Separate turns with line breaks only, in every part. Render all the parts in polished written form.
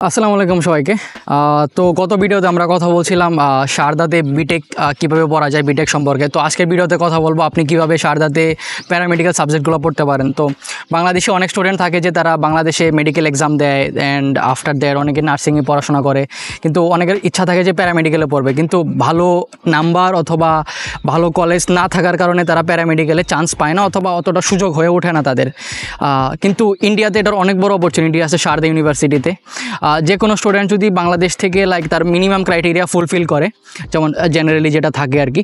আসসালামু আলাইকুম সবাইকে। তো গত ভিডিওতে আমরা কথা বলছিলাম শারদাতে বিটেক কীভাবে পড়া যায় বিটেক সম্পর্কে। তো আজকের ভিডিওতে কথা বলবো আপনি কীভাবে শারদাতে প্যারামেডিক্যাল সাবজেক্টগুলো পড়তে পারেন। তো বাংলাদেশে অনেক স্টুডেন্ট থাকে যে তারা বাংলাদেশে মেডিকেল এক্সাম দেয় অ্যান্ড আফটার দেয় অনেকে নার্সিংয়ে পড়াশোনা করে, কিন্তু অনেকের ইচ্ছা থাকে যে প্যারামেডিক্যালে পড়বে, কিন্তু ভালো নাম্বার অথবা ভালো কলেজ না থাকার কারণে তারা প্যারামেডিক্যালে চান্স পায় না অথবা অতটা সুযোগ হয়ে ওঠে না তাদের। কিন্তু ইন্ডিয়াতে এটার অনেক বড় অপরচুনিটি আছে শারদা ইউনিভার্সিটিতে। যে কোনো স্টুডেন্ট যদি বাংলাদেশ থেকে তার মিনিমাম ক্রাইটেরিয়া ফুলফিল করে, যেমন জেনারেলি যেটা থাকে আর কি,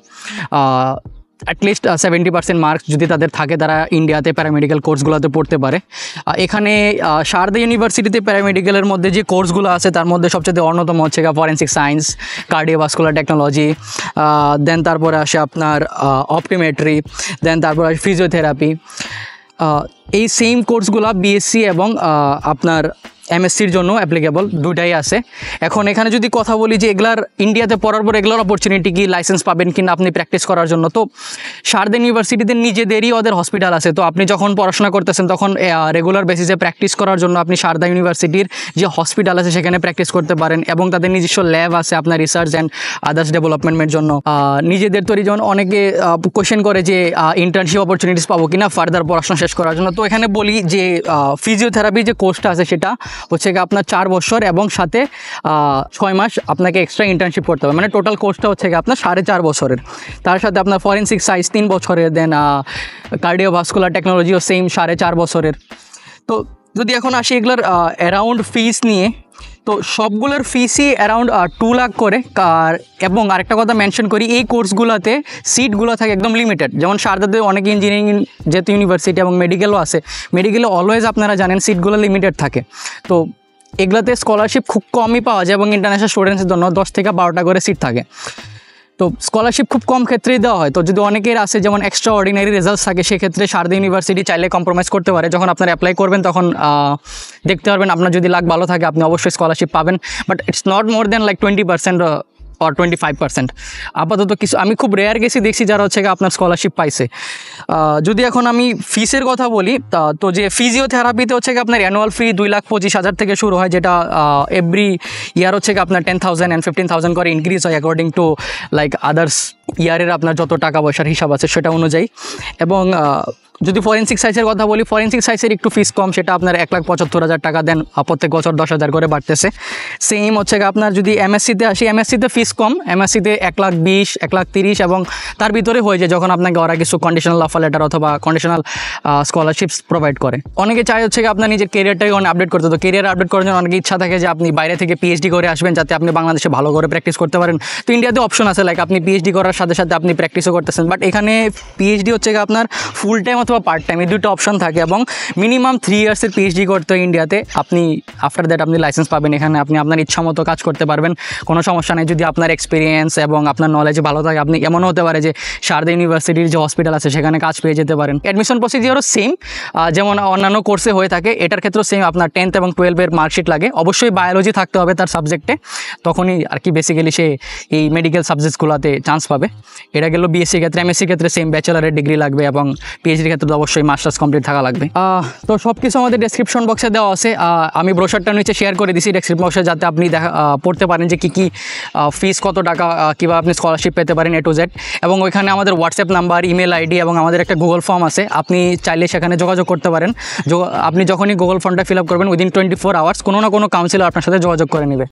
অ্যাটলিস্ট 70% মার্কস যদি তাদের থাকে, তারা ইন্ডিয়াতে প্যারামেডিক্যাল কোর্সগুলোতে পড়তে পারে। এখানে শারদা ইউনিভার্সিটিতে প্যারামেডিক্যালের মধ্যে যে কোর্সগুলো আছে তার মধ্যে সবচেয়ে অন্যতম হচ্ছে ফরেন্সিক সায়েন্স, কার্ডিওভাস্কুলার টেকনোলজি, দেন তারপরে আসে আপনার অপটিমেট্রি, দেন তারপরে আসে ফিজিওথেরাপি। এই সেম কোর্সগুলো বিএসসি এবং আপনার এমএসসির জন্য অ্যাপ্লিকেবল, দুটাই আছে। এখন এখানে যদি কথা বলি যে এগুলার ইন্ডিয়াতে পড়ার পর এগুলোর অপরচুনিটি কি, লাইসেন্স পাবেন কিনা আপনি প্র্যাকটিস করার জন্য, তো শারদা ইউনিভার্সিটিতে নিজেদেরই ওদের হসপিটাল আছে। তো আপনি যখন পড়াশোনা করতেছেন তখন রেগুলার বেসিসে প্র্যাকটিস করার জন্য আপনি শারদা ইউনিভার্সিটির যে হসপিটাল আছে সেখানে প্র্যাকটিস করতে পারেন, এবং তাদের নিজস্ব ল্যাব আছে আপনার রিসার্চ অ্যান্ড আদার্স ডেভেলপমেন্টের জন্য। নিজেদের তৈরি যেমন অনেকে কোয়েশ্চেন করে যে ইন্টার্নশিপ অপরচুনিটিস পাবো কিনা ফার্দার পড়াশোনা শেষ করার জন্য। তো এখানে বলি যে ফিজিওথেরাপি যে কোর্সটা আছে সেটা হচ্ছে আপনার 4 বছর এবং সাথে 6 মাস আপনাকে এক্সট্রা ইন্টার্নশিপ করতে হবে, মানে টোটাল কোর্সটা হচ্ছে আপনার 4.5 বছরের। তার সাথে আপনার ফরেন্সিক সায়েন্স 3 বছরের, দেন কার্ডিওভাস্কুলার টেকনোলজিও সেম 4.5 বছরের। তো যদি এখন আসি এগুলোর অ্যারাউন্ড ফিস নিয়ে, তো সবগুলোর ফিসই অ্যারাউন্ড 2 লাখ করে। এবং আরেকটা কথা মেনশন করি, এই কোর্সগুলোতে সিটগুলো থাকে একদম লিমিটেড। যেমন শারদাতে অনেক ইঞ্জিনিয়ারিং যেহেতু ইউনিভার্সিটি এবং মেডিকেলও আছে, মেডিকেলে অলওয়েজ আপনারা জানেন সিটগুলো লিমিটেড থাকে। তো এগুলোতে স্কলারশিপ খুব কমই পাওয়া যায় এবং ইন্টারন্যাশনাল স্টুডেন্টসের জন্য 10 থেকে 12টা করে সিট থাকে। তো স্কলারশিপ খুব কম ক্ষেত্রেই দেওয়া হয়। তো যদি অনেকের আছে যেমন এক্সট্রা অর্ডিনারি রেজাল্টস থাকে, সেক্ষেত্রে শারদা ইউনিভার্সিটি চাইলে কম্প্রোমাইজ করতে পারে। যখন আপনারা অ্যাপ্লাই করবেন তখন দেখতে পারবেন আপনার যদি লাক ভালো থাকে আপনি অবশ্যই স্কলারশিপ পাবেন, but it's not more than 20% or 25%। আপাতত কিছু আমি খুব রেয়ার কেসই দেখছি যারা হচ্ছে আপনার স্কলারশিপ পাইছে। যদি এখন আমি ফিসের কথা বলি, তো যে ফিজিওথেরাপিতে হচ্ছে আপনার অ্যানুয়াল ফি 2,25,000 থেকে শুরু হয়, যেটা এভরি ইয়ার হচ্ছে আপনার 10,000 and 15,000 করে ইনক্রিজ হয় অ্যাকর্ডিং টু আদার্স ইয়ারের আপনার যত টাকা পয়সার হিসাব আছে সেটা অনুযায়ী। এবং যদি ফরেন্সিক সায়েন্সের কথা বলি, ফরেন্সিক সায়েন্সের একটু ফিস কম, সেটা আপনার 1,75,000 টাকা দেন, প্রত্যেক বছর 10,000 করে বাড়তেছে। সেম হচ্ছে আপনার যদি এমএসসিতে আসি, এমএসসিতে ফিস কম, এমএসসিতে 1,20,000, 1,30,000 এবং তার ভিতরে হয়ে যায় যখন আপনাকে ওরা কিছু কন্ডিশনাল অফার লেটার অথবা কন্ডিশনাল স্কলারশিপস প্রোভাইড করে। অনেকে চাই হচ্ছে আপনার নিজের কেরিয়ারটাকে অনেক আপডেট করতে। তো কেরিয়ার আপডেট করার জন্য অনেকে ইচ্ছা থাকে যে আপনি বাইরে থেকে পিএইচডি করে আসবেন যাতে আপনি বাংলাদেশে ভালো করে প্র্যাকটিস করতে পারেন। তো ইন্ডিয়াতে অপশন আছে, আপনি পিএইচডি করার সাথে সাথে আপনি প্র্যাকটিসও করতেছেন, বাট এখানে পিএইচডি হচ্ছে আপনার ফুল টাইম অথবা পার্ট টাইম, এই দুটো অপশন থাকে এবং মিনিমাম 3 ইয়ার্সের পিএইচডি করতে হয় ইন্ডিয়াতে। আপনি আফটার দ্যাট আপনি লাইসেন্স পাবেন, এখানে আপনি আপনার ইচ্ছা মতো কাজ করতে পারবেন, কোনো সমস্যা নেই। যদি আপনার এক্সপিরিয়েন্স এবং আপনার নলেজ ভালো থাকে, আপনি এমনও হতে পারে যে শারদা ইউনিভার্সিটির যে হসপিটাল আছে সেখানে কাজ পেয়ে যেতে পারেন। অ্যাডমিশন প্রসিডিওরও সেম যেমন অন্যান্য কোর্সে হয়ে থাকে, এটার ক্ষেত্রেও সেম। আপনার 10th এবং 12-এর মার্কশিট লাগে, অবশ্যই বায়োলজি থাকতে হবে তার সাবজেক্টে, তখনই আর কি বেসিক্যালি সে এই মেডিকেল সাবজেক্টসগুলোতে চান্স পাবে। এটা গেল বিএসসি ক্ষেত্রে। এমএসসি ক্ষেত্রে সেম ব্যাচেলারের ডিগ্রি লাগবে এবং পিএইচডির ক্ষেত্রে তো অবশ্যই মাস্টার্স কমপ্লিট থাকা লাগবে। তো সব কিছু আমাদের ডেসক্রিপশন বক্সে দেওয়া আছে, আমি ব্রোশারটা নিচে শেয়ার করে দিছি ডেসক্রিপশন বক্সে, যাতে আপনি পড়তে পারেন যে কী ফিস কত টাকা, কীভাবে আপনি স্কলারশিপ পেতে পারেন A to Z। এবং ওইখানে আমাদের হোয়াটসঅ্যাপ নাম্বার, ইমেল আইডি এবং আমাদের একটা গুগল ফর্ম আছে, আপনি চাইলে সেখানে যোগাযোগ করতে পারেন। আপনি যখনই গুগল ফর্মটা ফিল আপ করবেন উইদিন 24 আওয়ার্স কোনো না কোনো কাউন্সিলর আপনার সাথে যোগাযোগ করে নেবে।